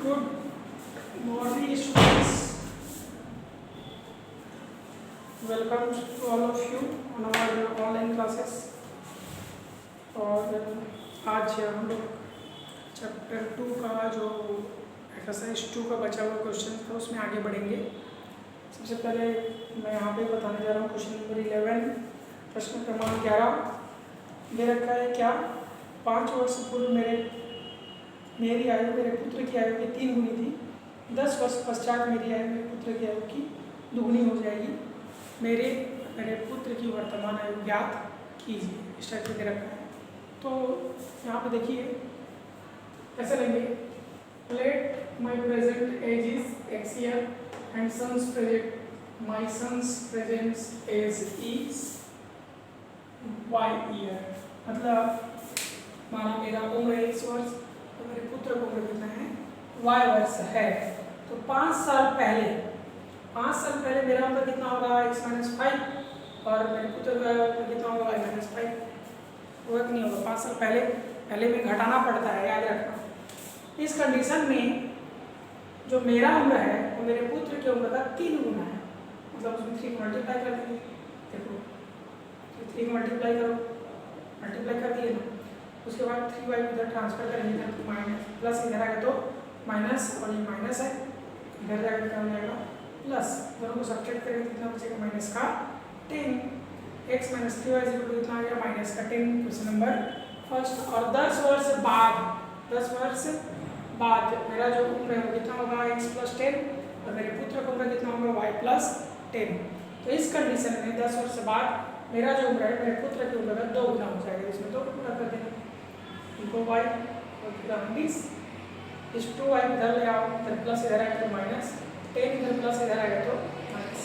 Good morning, students. Welcome to all of you on our online classes. और आज हम लोग चैप्टर 2 का जो एक्सरसाइज 2 का बचा हुआ क्वेश्चन था उसमें आगे बढ़ेंगे। सबसे पहले मैं यहाँ पे बताने जा रहा हूँ क्वेश्चन नंबर 11, प्रश्न क्रमांक 11 दे रखा है क्या 5 वर्ष पूर्व मेरी आयु मेरे पुत्र की आयु की 3 गुनी थी। 10 वर्ष पश्चात मेरी आयु मेरे पुत्र की आयु की दुगनी हो जाएगी। मेरे पुत्र की वर्तमान आयु ज्ञात कीजिए। इस टाइप से दे रखा है। तो यहाँ पे देखिए कैसे लेंगे। Let my present age is X year and my son's present age is Y year. मतलब माना मेरा उम्र है x वर्ष तो मेरे पुत्र को उम्र कितना है y वर्ष है। तो 5 साल पहले मेरा उम्र कितना होगा x - 5 और मेरे पुत्र का उम्र कितना होगा y - 5 होगा कि नहीं होगा। 5 साल पहले में घटाना पड़ता है, याद रखना। इस कंडीशन में जो मेरा उम्र है वो मेरे पुत्र की उम्र का 3 गुना है। मतलब उसमें 3 मल्टीप्लाई कर देंगे। देखो 3 मल्टीप्लाई कर दिए ना। उसके बाद 3y इधर ट्रांसफर करेंगे तो माइनस प्लस इधर आएगा तो माइनस और ये माइनस है इधर जाएगा क्या हो जाएगा प्लस। दोनों को सब्ट्रैक्ट करेंगे कितना बचेगा माइनस का 10। x - 3y कितना आ गया माइनस का 10। Question number first. और 10 वर्ष बाद मेरा जो उम्र है वो कितना होगा x + 10 और मेरे पुत्र का उम्र कितना होगा y + 10। तो इस कंडीशन में 10 वर्ष बाद मेरा जो उम्र है मेरे पुत्र की उम्र का 2 गुना हो जाएगा। इसमें 2 गुना कर देना इनको y और फिर 20 इस 2y इधर ले आओ इधर प्लस इधर आएगा तो माइनस 10 इधर प्लस इधर आएगा तो माइनस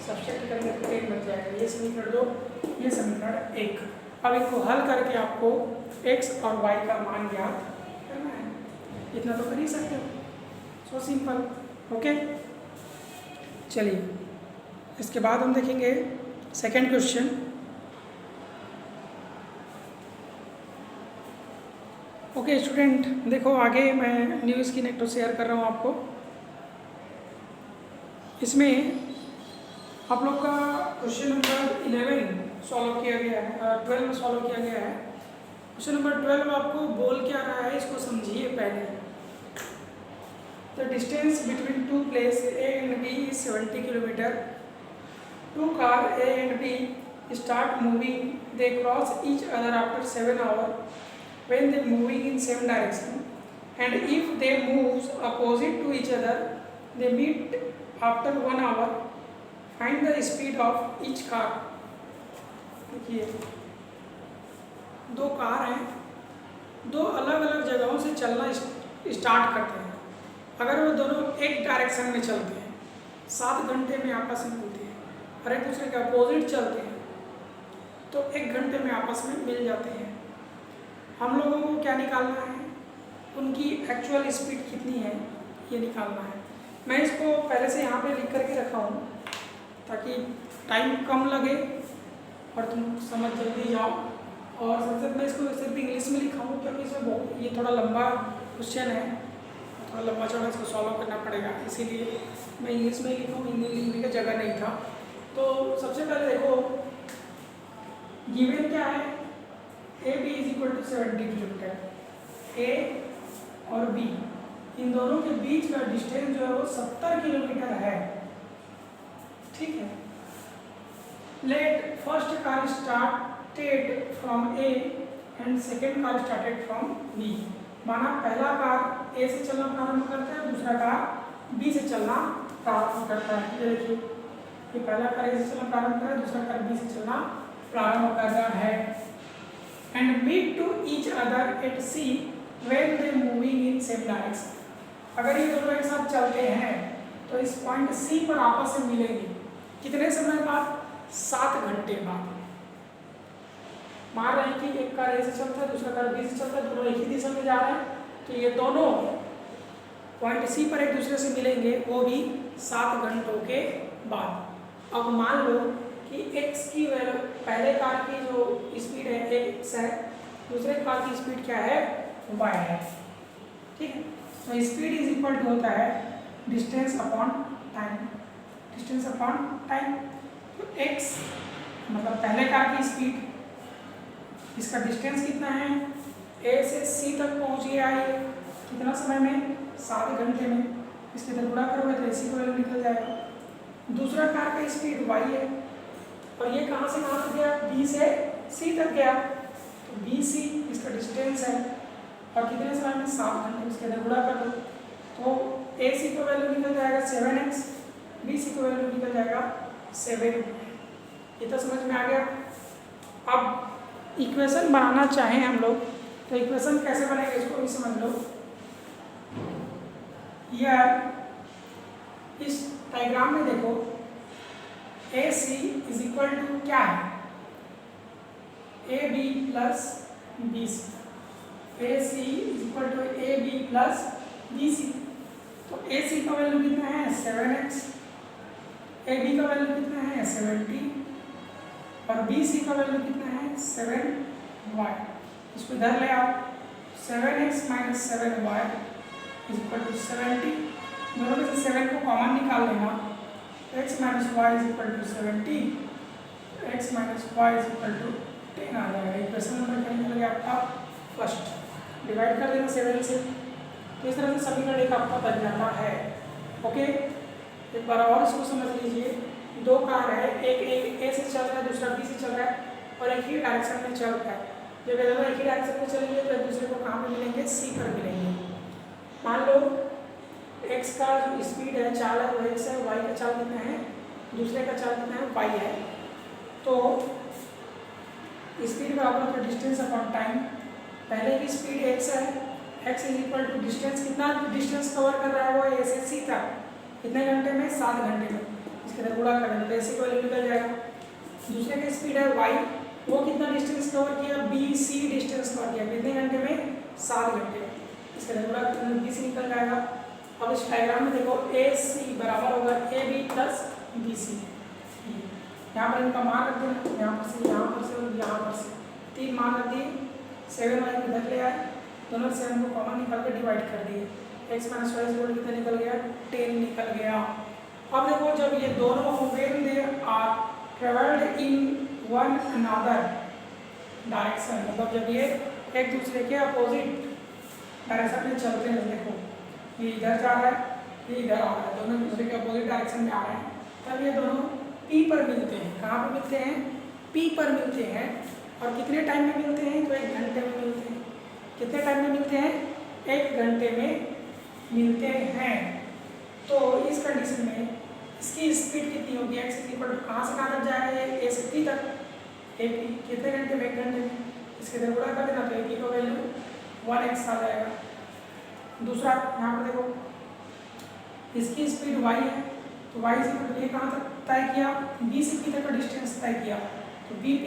सब्ट्रैक्ट करके 10 बच जाएगा। ये समीकरण 2 ये समीकरण 1। अब इनको हल करके आपको x और y का मान ज्ञात करना है। इतना तो कर ही सकते हो, सो सिंपल। ओके चलिए इसके बाद हम देखेंगे सेकेंड क्वेश्चन। ओके स्टूडेंट देखो आगे मैं न्यू स्क्रीन एक तो शेयर कर रहा हूँ आपको। इसमें आप लोग का क्वेश्चन नंबर 11 सॉल्व किया गया है, 12 सॉल्व किया गया है। क्वेश्चन नंबर 12 आपको बोल क्या रहा है इसको समझिए पहले। The distance between 2 place A and B is 70 kilometre. 2 cars A and B start moving. They cross each other after 7 hours when they moving in same direction, and if they moves opposite to each other they meet after 1 hour. Find the speed of each car. देखिए 2 car हैं, 2 अलग अलग जगहों से चलना start करते हैं। अगर वो दोनों एक डायरेक्शन में चलते हैं 7 घंटे में आपस में मिलते हैं और एक दूसरे के अपोजिट चलते हैं तो 1 घंटे में आपस में मिल जाते हैं। हम लोगों को क्या निकालना है, उनकी एक्चुअल स्पीड कितनी है ये निकालना है। मैं इसको पहले से यहाँ पे लिख करके रखा हूँ ताकि टाइम कम लगे और तुम समझ जल्दी जाओ। और सबसे मैं इसको सिर्फ इंग्लिश में लिखा हूँ क्योंकि इसमें बहुत ये थोड़ा लंबा क्वेश्चन है, थोड़ा लंबा चौड़ा इसको सॉल्व करना पड़ेगा, इसीलिए मैं इंग्लिश में ही लिखा हूँ। हिंदी लिखने की जगह नहीं था। तो सबसे पहले देखो गिवन क्या है, A B is equal to 70 kilometre. A और बी इन दोनों के बीच का डिस्टेंस जो है वो 70 किलोमीटर है। ठीक है। Let first car started from A and second car started from B. माना पहला कार ए से चलना प्रारंभ करता है, दूसरा कार बी से चलना प्रारंभ करता है। ये देखिए ये पहला कार ए से चलना प्रारंभ कर रहा है, दूसरा कार बी से चलना प्रारंभ कर रहा है। and meet to each other at C when they moving in same direction। अगर ये दोनों एक साथ चलते हैं तो इस पॉइंट C पर आपस में मिलेंगे कितने समय बाद 7 घंटे बाद। मान रहे हैं कि एक कार A से चलता है दूसरा कार B से चलता है, दोनों एक ही दिशा में जा रहे हैं तो ये दोनों पॉइंट C पर एक दूसरे से मिलेंगे वो भी 7 घंटों के बाद। अब मान लो कि x की वैल्यू पहले कार की जो स्पीड है x है, दूसरे कार की स्पीड क्या है y है। ठीक है। तो स्पीड इज इक्वल टू होता है distance upon time, distance upon time. तो x मतलब पहले कार की स्पीड, इसका डिस्टेंस कितना है, A से C तक पहुँच गया है कितना समय में, 7 घंटे में। इसके इधर गुणा करोगे तो AC का वैल्यू निकल जाएगा। दूसरा कार का स्पीड y है और ये कहाँ से कहाँ तक गया, B से C तक गया, तो BC इसका डिस्टेंस है और कितने समय में, 7 घंटे। इसके इधर गुणा कर दो तो AC का वैल्यू निकल जाएगा 7x, BC का वैल्यू निकल जाएगा 7। ये तो समझ में आ गया। अब इक्वेशन बनाना चाहें हम लोग तो इक्वेशन कैसे बनेगा इसको भी समझ लो। यार इस डायग्राम में देखो AC इज इक्वल टू क्या है, AB plus BC, AC is equal to AB plus BC। तो AC का वैल्यू कितना है 7x, AB का वैल्यू कितना है 70 और BC का वैल्यू कितना है 7y। इसको इधर ले आओ, 7x minus 7y is equal to 70। दोनों में से 7 को कॉमन निकाल लेना, x minus Y is equal to 70, x minus Y is equal to 10 आ जाएगा। इक्वेशन नंबर क्या निकल गया आपका फर्स्ट, डिवाइड कर देना 7 से। तो इस तरह से समीकरण एक आपका बन जाता है। ओके, एक बार और इसको समझ लीजिए। दो कार है, एक ए से चल रहा है, दूसरा बी से चल रहा है और एक ही डायरेक्शन में चल रहा है। जब ये दोनों एक ही डायरेक्शन में चलेंगे तो एक दूसरे को कहाँ पे मिलेंगे, सी पर मिलेंगे। मान लो x का जो स्पीड है, चाल है वो x है, y का चाल कितना है, दूसरे का चाल कितना है, y है। तो स्पीड बराबर होता है डिस्टेंस अपॉन टाइम। पहले की स्पीड x है, x is equal to distance, कितना डिस्टेंस कवर कर रहा है वो a से c तक, कितने घंटे में, 7 घंटे में। इसके अंदर गुणा कर देना तो ऐसे को निकल जाएगा। दूसरे की स्पीड है y, वो कितना डिस्टेंस कवर किया, BC डिस्टेंस कवर किया, कितने घंटे में, 7 घंटे में। इसके अंदर गुणा कर देना BC निकल जाएगा। अब इस डायग्राम में देखो AC बराबर होगा AB प्लस BC। यहाँ पर इनका मान रख देना, यहाँ पर से यहाँ पर से और यहाँ पर से 3 मान रख दिए। 7y को इधर ले आए, दोनों 7 को कॉमन निकाल कर डिवाइड कर दिए। x माइनस वाई इक्वल कितना निकल गया, 10 निकल गया। अब देखो जब ये दोनों when they are travelled in one another direction, मतलब जब ये एक दूसरे के अपोजिट डायरेक्शन में चलते हैं, देखो ये इधर जा रहा है, ये इधर आ रहा है, दोनों दूसरे के अपोजिट डायरेक्शन में आ रहे हैं, तब ये दोनों P पर मिलते हैं। कहाँ पर मिलते हैं, P पर मिलते हैं। और कितने टाइम में मिलते हैं, तो 1 घंटे में मिलते हैं। कितने टाइम में मिलते हैं, 1 घंटे में मिलते हैं। तो इस कंडीशन में इसकी स्पीड कितनी होगी, x इज इक्वल टू कहाँ से कहाँ तक जाएगा, ये A से P तक, AP कितने घंटे में, 1 घंटे में। इसके इधर गुणा कर देना तो AP का वैल्यू 1x आ जाएगा। दूसरा यहाँ पर देखो इसकी स्पीड y है, तो y इज इक्वल टू ये कहाँ तक तय किया, B से P तक का डिस्टेंस तय किया, तो BP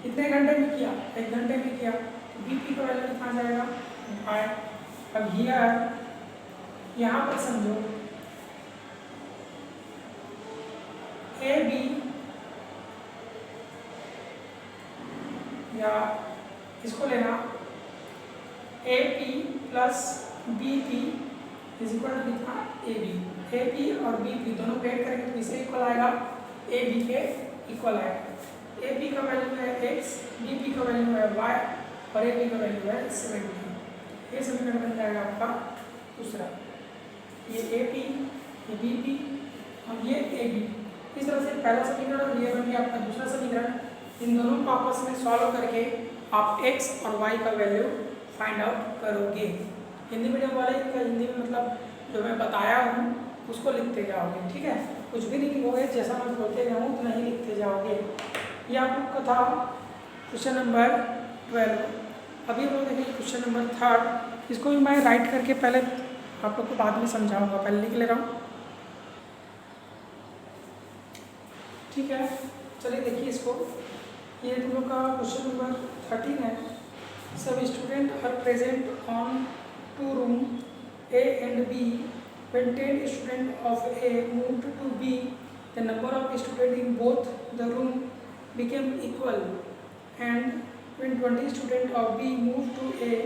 कितने घंटे में किया, 1 घंटे में किया, तो BP का वैल्यू कितना आ जाएगा, 5। अब हियर यहाँ पर समझो AB या इसको लेना AP plus BP is equal to कितना, AB और BP दोनों को ऐड करेंगे तो किसके इक्वल आएगा, AB के इक्वल आएगा। AB का वैल्यू है x, BP का वैल्यू है y और AB का वैल्यू है 70। ये समीकरण बन जाएगा आपका दूसरा। ये AP, ये BP और ये AB। इस तरह से पहला समीकरण और ये बन गया आपका दूसरा समीकरण। इन दोनों को आपस में सॉल्व करके आप x और y का वैल्यू फाइंड आउट करोगे। हिंदी मीडियम वाले का हिंदी में मतलब जो मैं बताया हूँ उसको लिखते जाओगे, ठीक है। कुछ भी नहीं लिखोगे, जैसा मैं बोलते गया हूँ उतना ही लिखते जाओगे। ये आप लोग का था क्वेश्चन नंबर 12। अभी हम लोग देखेंगे क्वेश्चन नंबर 3। इसको भी मैं राइट करके पहले आप लोग को बाद में समझाऊंगा, पहले लिख ले रहा हूँ, ठीक है। चलिए देखिए इसको, ये तुम लोग का क्वेश्चन नंबर 13 है। सब student are present on 2 room A and B. When 10 students of A moved to B, the number of students in both the room became equal. And when 20 students of B moved to A,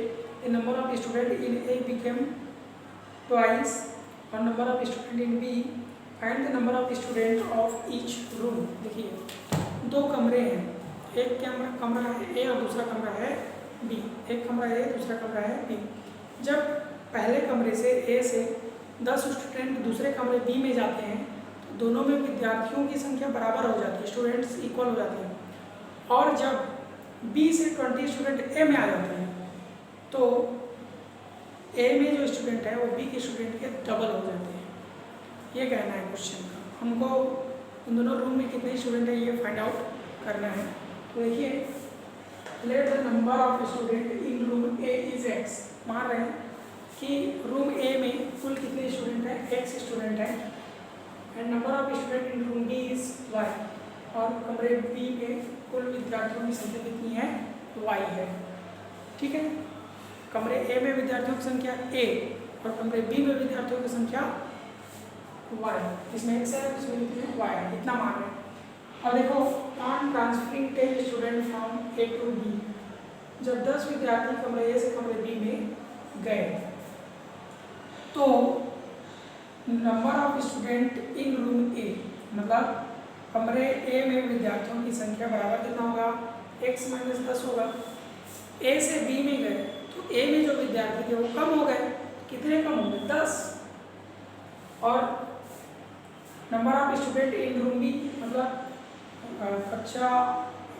the number of students in A became twice और number of student in B, find the number of student of each room. देखिए 2 कमरे हैं, एक कमरा है ए और दूसरा कमरा है बी, एक कमरा है दूसरा कमरा है बी। जब पहले कमरे से ए से 10 स्टूडेंट दूसरे कमरे बी में जाते हैं तो दोनों में विद्यार्थियों की संख्या बराबर हो जाती है, स्टूडेंट्स इक्वल हो जाते हैं। और जब बी से 20 स्टूडेंट ए में आ जाते हैं तो ए में जो स्टूडेंट है वो बी के स्टूडेंट के डबल हो जाते हैं। ये कहना है क्वेश्चन का। हमको उन दोनों रूम में कितने स्टूडेंट है ये फाइंड आउट करना है। तो देखिए, let the number of student in room A is x. मान रहे हैं कि रूम ए में कुल कितने स्टूडेंट हैं, एक्स स्टूडेंट हैं, and number of student in room B is Y. और कमरे बी में कुल विद्यार्थियों की संख्या कितनी है, वाई है। ठीक है, कमरे ए में विद्यार्थियों की संख्या ए और कमरे बी में विद्यार्थियों की संख्या वाई। इसमें एक्स है, इसमें कितनी है, वाई है। इतना मान रहे हैं। और देखो, on transferring 10 student from A to B, जब 10 विद्यार्थी कमरे ए से कमरे बी में गए तो number of student in room A, मतलब कमरे ए में विद्यार्थियों की संख्या बराबर कितना होगा, x माइनस 10 होगा। ए से बी में गए तो ए में जो विद्यार्थी थे वो कम हो गए, कितने कम हो गए, 10। और number of student in room B, मतलब कक्षा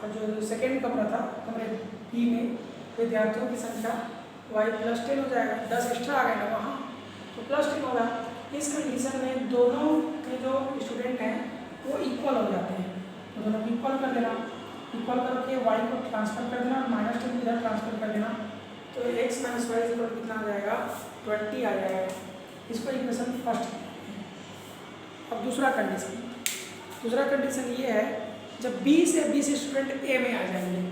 जो सेकेंड कमरा था कमरे बी में विद्यार्थियों की संख्या y प्लस 10 हो जाएगा, 10 एक्स्ट्रा आ गए ना वहाँ तो प्लस 10 होगा। इस कंडीशन में दोनों के जो स्टूडेंट हैं वो इक्वल हो जाते हैं, तो दोनों को इक्वल कर देना, इक्वल करके y को ट्रांसफर कर देना, माइनस 10 इधर ट्रांसफर कर देना, तो x माइनस वाई इक्वल कितना आ जाएगा, 20 आ जाएगा। इसको इक्वेशन फर्स्ट। अब दूसरा कंडीशन ये है, जब b से स्टूडेंट a में आ जाएंगे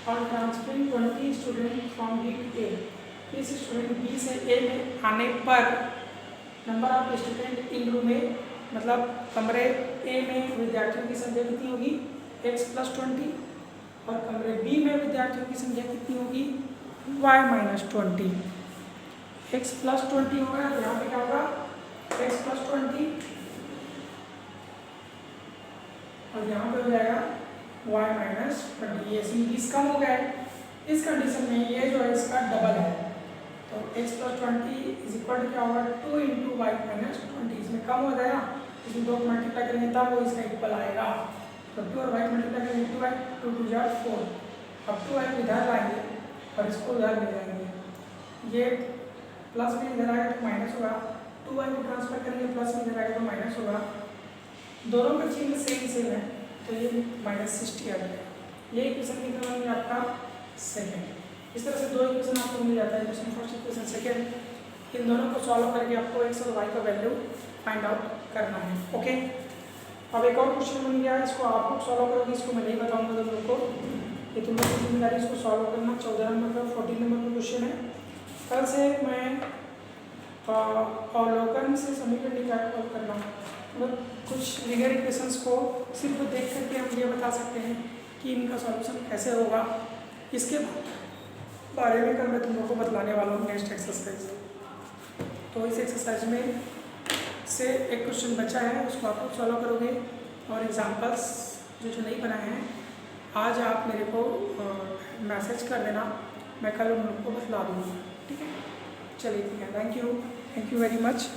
और transferring 20 student from B to A, इस स्टूडेंट बी से ए में आने पर number of student in room में, मतलब कमरे ए में विद्यार्थियों की संख्या कितनी होगी, x प्लस 20, और कमरे बी में विद्यार्थियों की संख्या कितनी होगी, y माइनस 20। x प्लस 20 होगा, यहाँ पे क्या होगा, x प्लस 20 और यहाँ पे हो जाएगा y माइनस 20। ये सीरीज कम हो गया है। इस कंडीशन में ये जो है इसका डबल है, तो x plus 20 is equal to क्या होगा, 2 इंटू वाई माइनस 20। इसमें कम हो जाएगा, इसमें 2 मल्टीप्लाई करेंगे तब वो इसका इक्वल आएगा। तो 2 और y मल्टीप्लाई करेंगे 2y, 2 2 जा 4। अब 2y इधर लाएंगे और इसको उधर ले जाएंगे, ये प्लस में इधर आएगा तो माइनस होगा, 2y को ट्रांसफर करेंगे प्लस में इधर आएगा तो माइनस होगा। दोनों का चिन्ह सेम है तो ये माइनस 60 आ जाएगा। ये इक्वेशन कितना बन गया आपका, सेकेंड। इस तरह से 2 इक्वेशन आपको मिल जाता है, इक्वेशन फर्स्ट इक्वेशन सेकेंड। इन दोनों को सॉल्व करके आपको x और y का वैल्यू फाइंड आउट करना है। ओके, अब एक और क्वेश्चन बन गया, इसको आप लोग सॉल्व करोगे, इसको मैं नहीं बताऊंगा तुम लोग को, ये तुम लोग की जिम्मेदारी इसको सॉल्व करना। 14 नंबर का 14 नंबर का क्वेश्चन है। कल से मैं अवलोकन से समीकरण निकाल करना, मतलब कुछ लीनियर इक्वेशंस को सिर्फ देख करके हम ये बता सकते हैं कि इनका सॉल्यूशन कैसे होगा। इसके बारे में कल मैं तुम लोग को बतलाने वाला हूँ नेक्स्ट एक्सरसाइज। तो इस एक्सरसाइज में से एक क्वेश्चन बचा है, उसको आप लोग सॉल्व करोगे और एग्जाम्पल्स जो नहीं बनाए हैं आज आप मेरे को मैसेज कर देना, मैं कल उन लोग को बतला दूँगा। ठीक है, चलिए ठीक है, थैंक यू वेरी मच।